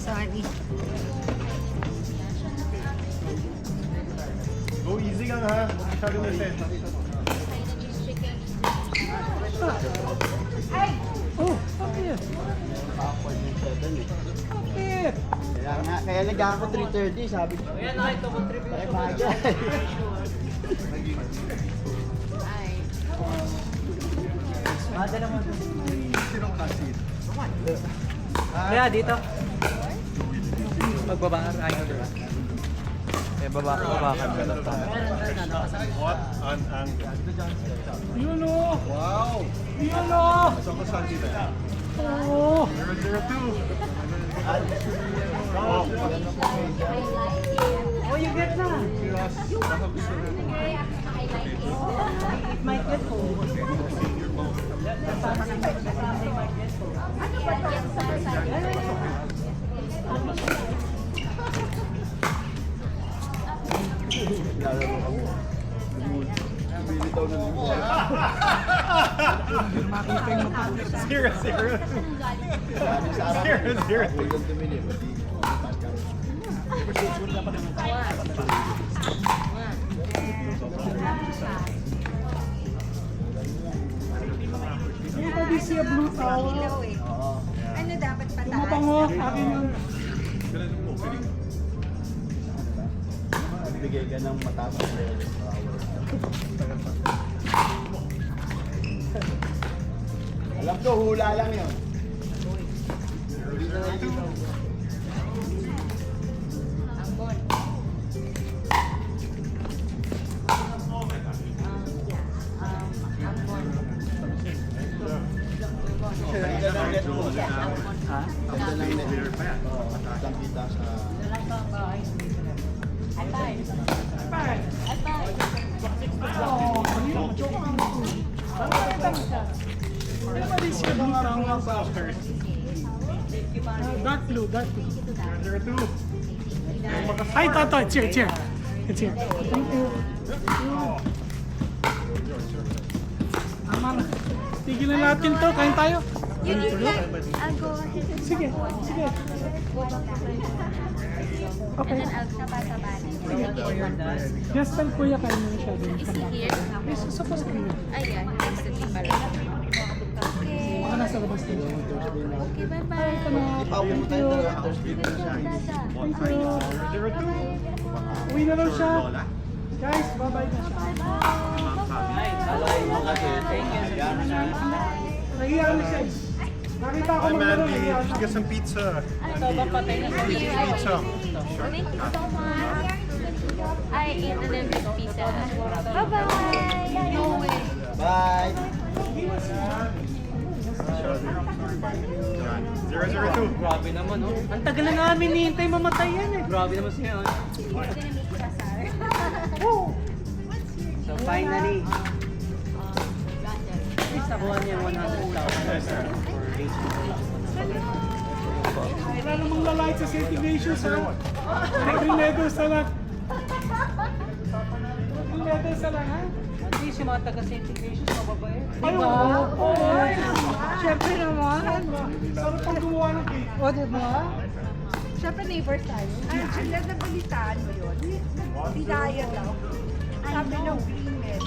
Sorry. Go easy lang ha. Masyadong reset. Oh, okay. Okay. Kaya nag ako 3:30, sabi ko. Ayan, nakita ko trip yung Bagay. Madala mo. Sinong kasi? Kaya dito. Magbaba ka tayo, diba? Baba ka na lang tayo. What an angle. Yun o! Wow! Yun o! Saan ka saan dito? Oo! 002. Oh, Oh, you get na! Pilas. Baka gusto na. It might get full. Bumilitaw na linggo. Zero, zero. Sabi sa araw. Zero, zero. Huwag tumili. Dito di siya blue towel. Ilaw eh. Ano dapat pataas? Mabango, akin yung... Bigay ka ng matapos na yun. Alam ko, hula lang yun. Ambon. Ambon. Ganda ng net mo. Ha? Ganda ng net. Lang kita sa... Atay. Atay. Oh, kanina, joke lang ako. Ano ba din siya blue towel? Dark blue, dark blue. 002. Ay, ito, cheer, cheer. It's here. Thank you. Tama na. Tigilan natin to, kain tayo. You eat like, I'll go ahead. Sige, sige. Okay. And then I'll go sabay-sabay. Just tell Kuya kain mo siya din. Is he here? Yes, supposed to be. Ay, yeah. Next to me pala. Okay. Baka nasa labas din. Okay, bye-bye. Ipawin mo tayo ng Thursday. Thank you. 002. Uwi na daw siya. Guys, bye-bye na siya. Nahiya na siya. Nakita ko Hi, maglaro. Mandy. Nahiya Just na. get some pizza. Thank you. Pizza. Thank you so much. I ate a little bit of pizza. Bye-bye. No way. Bye! 002. Grabe naman, oh. Ang tagal na namin nihintay mamatay yan, eh. Grabe naman siya, oh. So finally, at least nakuha niya 100,000 for racing. Wala namang lalait sa St. Ignatius, ha? Green medals na lang. Green medals na lang, ha? At least yung mga taga St. Ignatius, mababait. Ay, oo. Siyempre naman. Sarap pang gumawa ng cake. O, diba? Siyempre neighbors tayo. Ang nabalitaan mo yun, dinaya daw. Sabi ng green medal.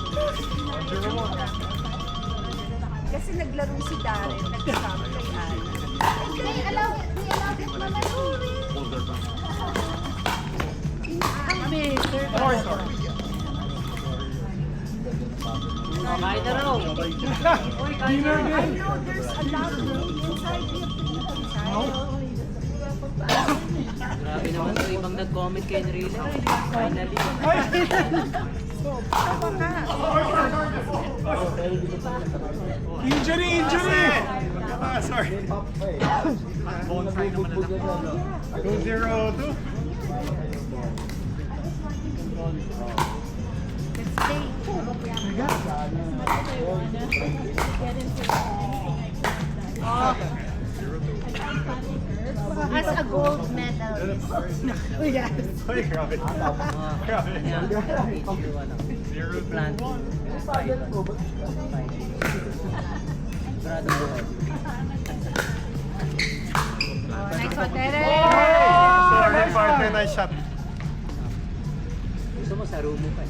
Kasi naglaro si Darren, nagkasama kay Ana. They allow it, Mama. Ang better. Sorry, sorry. Kain na raw. I Dinner din. know there's a lot of room inside. We have to eat inside. Grabe naman to, ibang nag-comment kay Enrile. Finally. Tama ka. Injury, injury! Sorry. Go 002. As a gold medalist. Oh, yes. Ay, grabe. Grabe. Zero plant. Brado buhay. Nice one, Derek. Sorry, partner. Nice shot. Gusto mo sa room mo pa.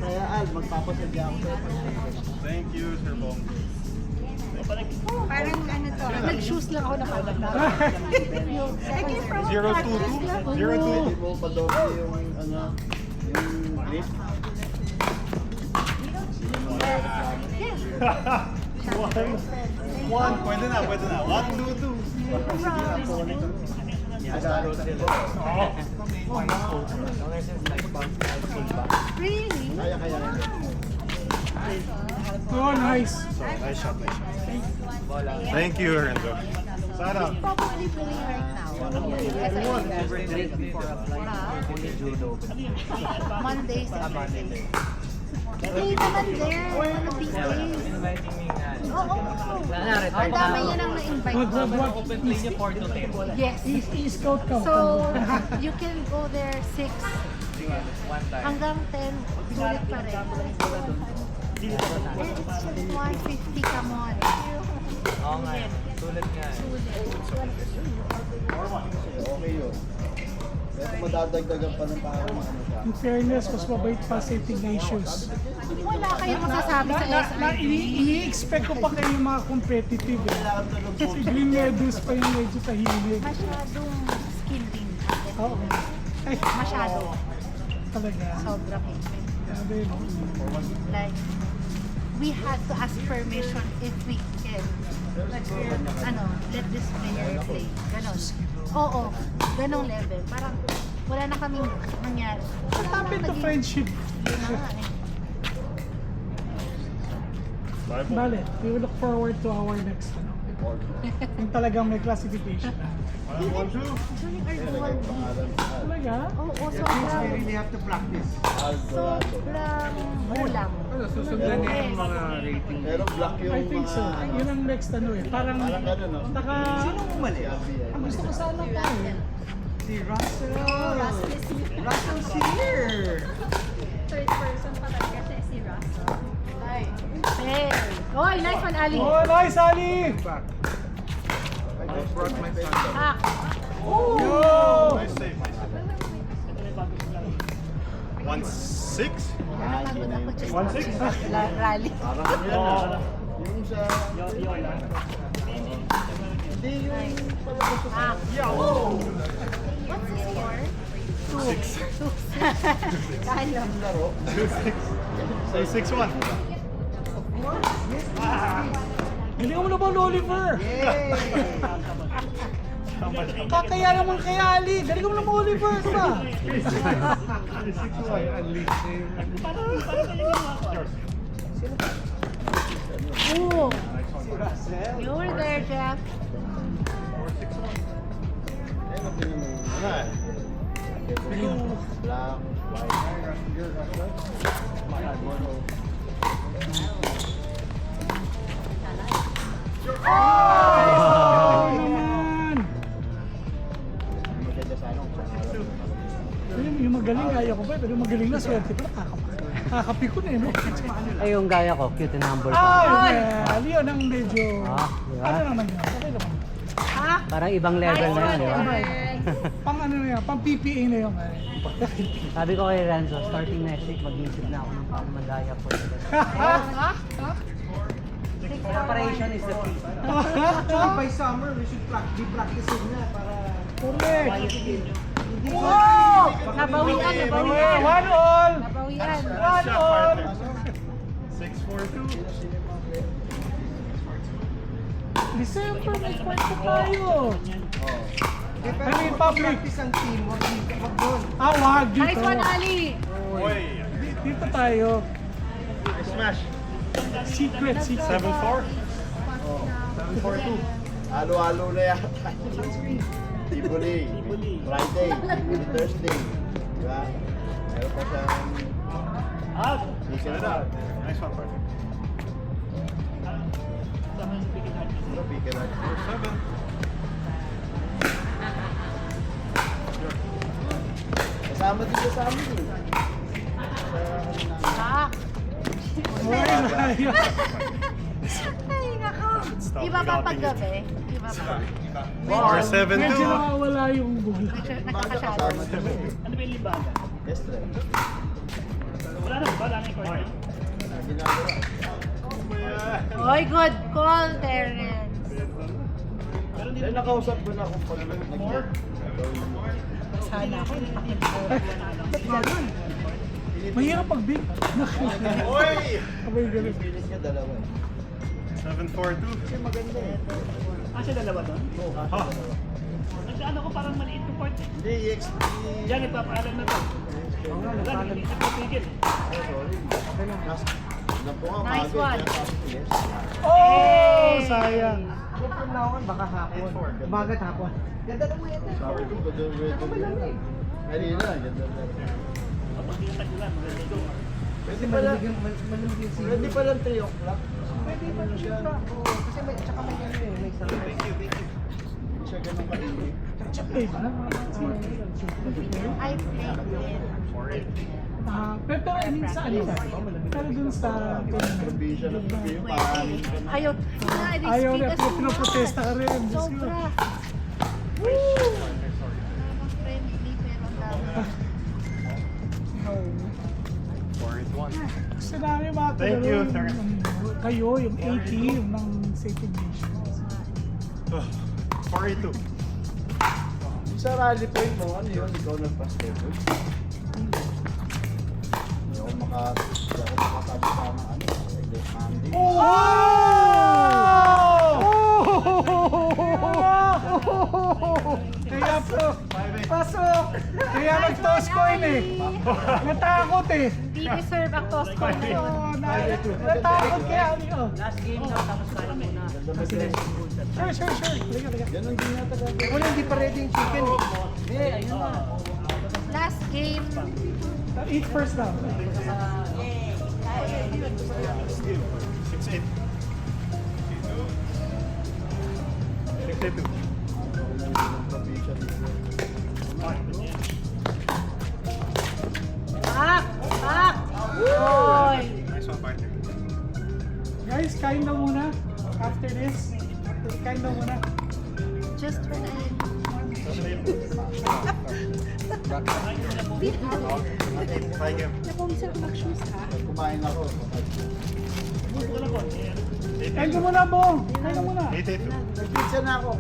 Kaya Al, magpapasadya ako sa'yo. Thank you, Sir Bong. Parang ano to. Nag-shoes lang ako na parang. I came from 0-2-2. 0-2. Hindi mo pa doble yung ano, yung grip. One. Pwede na. 1-2-2. Really? Kaya. Oh, nice. Nice shot. Thank you, Renzo. Sarah. Probably playing right now. Mondays and Thursdays. Hey, naman there. One of these days. Oo. Ang dami niya nang na-invite. Yes. I-scout ka. So, you can go there 6 hanggang 10. Sulit pa rin. It's just 150, come on. Oo nga. Sulit nga. Okay yun. Pero madadagdagan pa ng tao mga ano siya. In fairness, mas mabait pa sa Ignatius. Wala kayong masasabi sa SID. I-expect ko pa kayo mga competitive. Si Green Meadows pa yung medyo tahimik. Masyadong skill din. Oo. Ay, Masyado. talaga. Sobrang Sabi, no? like, we had to ask permission if we can let this player play. Ganon. Oo, ganong level. Parang wala na kaming nangyari. What happened to friendship? Yun na nga eh. Bale, we will look forward to our next ano. Yung talagang may classification. 1-2. During our dual league. Talaga? Oo, sobrang have to practice. sobrang kulang. Susundan niya yung mga rating. Pero black yung I think so. mga... Yun ang next ano eh. Parang Parang gano'n, no? naka... Mali. Ang gusto ko sana pa eh. Si Russell! Russell Russell's here! Third person pa talaga siya si Russell. Hey! Oy, nice one, Ali! Oh, nice, Ali! I brought my son. Ah! Yo! Nice save. 1-6. Napagod ako just 1-6. rally. Parang yan ah. Yung sa... Hindi yung palabas sa... Ah! What's the score? 2. Kaya. laro. 6-1. Galingan mo na ba, Oliver? Kakaya naman kay Ali. Galingan mo na ba, Oliver? Diba? Ooh! You were there, Jeff. Ayun ang pinamuna na eh. Black, Naman! maganda sana kung saan alam. Yung magaling, ayaw ko ba? Pero yung magaling na swerte pa. Kakapikon eh, no? Ay, yung gaya ko, cute and humble pa. Ay, Ali, yun ang medyo... Ah, di ba? Ano naman yun? Okay naman. Ah! Parang ibang level na yun, di ba? Pang ano na yan, pang PPA na yun. Sabi ko kay Renzo, starting next week, mag-iisip na ako ng pang magaya po. Preparation is the key. By summer, we should be practicing na para... Correct! Oh! Nabawian, nabawian. 1-all! Nabawian. Nice shot, partner. 6-4-2. December, may kwarto tayo. Ano yung public? Isang team, wag doon. Ah, wag dito. Nice one, Ali! Boy. Dito tayo. Smash. Secret. 7-4. 7-4-2. Halo-halo na yata. Tibuli. Friday. Tibuli Thursday. Diba? Meron pa siyang... Good up. Nice one, partner. Ano, pick it up. 7. Kasama dito sa amin eh. Ah! Ay, Ay, nako! stop Iba ba pag without gabi? Iba ba? Or 7-2. Medyo nakawala yung bola. Nagkakashadow. Ano ba yung libangan? Yes, sir. Wala na ba? Wala na yung court? Ginagawa. Oy, good call, Terence. Dahil nakausap ko na kung pag nag-more. Sana ako. Mahirap pag big. Oy! Abay, ganun. Pilis niya dalawa. 7-4-2. Kasi maganda eh. Ah, siya dalawa doon? Oo, kasi Ah. dalawa. Ano ko parang maliit yung court eh. Hindi, EXP. Diyan, nagpapaalam na to. Wala, hindi na pipigil. Sorry. Alam ko nga, Nice bago, one. kaya sabi ko, yes. Oh, sayang. Baka hapon. Umagat hapon. Ganda ng weather. Sabi ko, ganda ng weather. Kanina, ganda ng weather. Kapag hindi tag-ulan, maganda ito. Pwede pala, Malamig yung siya. pwede pala 3 o'clock. Pwede pa rin siya. Oo, kasi may, tsaka may ano eh, may sarap. Hindi siya ganun kainit. Eh, I played with. pero I mean sa ano? Pero dun sa... Probinsya ng probinsya, parang Ayaw. Ayaw na, pinoprotesta ka rin. Diyos ko. Sobra. Woo! Parang friendly pero tama. 4-1. Gusto namin mga Thank you, sir. Kayo, yung A-team ng Safety Nations. 4-2. sa rally point mo, ano yun? Ikaw nagpa-schedule? Hindi ako makasama ano, Monday. Kaya po, pasok! Kaya nag-toss coin eh. Natakot eh. Hindi deserve ang toss coin. Natakot kaya. Last game daw, tapos kaya muna. Kasi Sure. Liga. Ganun din yata gagawin. Wala, hindi pa ready yung chicken eh. Hindi, ayun na. Last game. Eat first down. 6-8. 6-8-2. Probinsya dito. Back! Oy! Nice one, partner. Guys, kain daw muna. After this, kain daw muna. Just when I... Try game. Kumain ako. Kain ka muna, Bong. Kain ka muna. 8-8-2. Nag-pizza na ako.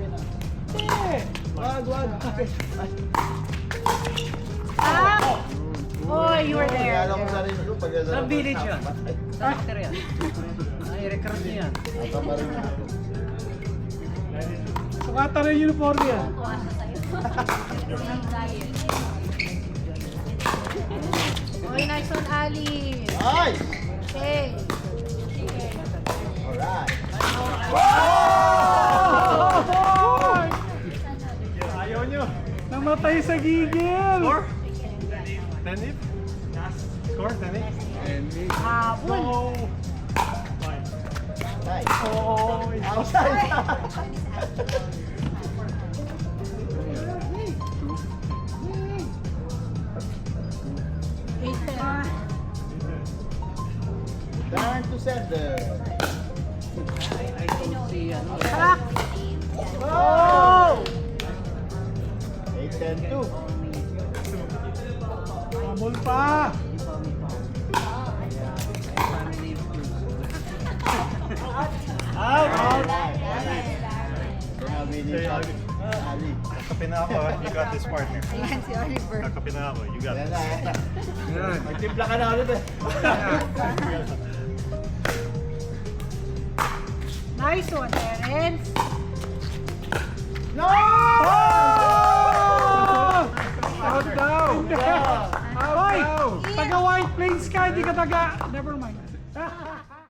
Wag. Back! Oy, you were there. Kaya ko sarili ko pag Saan village yun? Saan actor yan? Ay, record niya yan. Tama rin ako. Sukata rin yung uniform niya. Oy, nice one, Ali. Nice! Okay. Alright. Ayaw nyo. Namatay sa gigil. Score? 10-8? Score? 10-8? Habol. Nice. Oh, Outside. Turn to sender. I don't see, ano. Back! Oh! 8-10-2. habol pa. Sinabi ni Ali. Kakapin na ako, you got this, partner. Ayan si Oliver. Kakapin na ako, you got Yan this. na. Magtimpla ka na ulit eh. Nice one, Terence. No! Out daw. Hoy, taga White Plains ka, hindi ka taga... Never mind.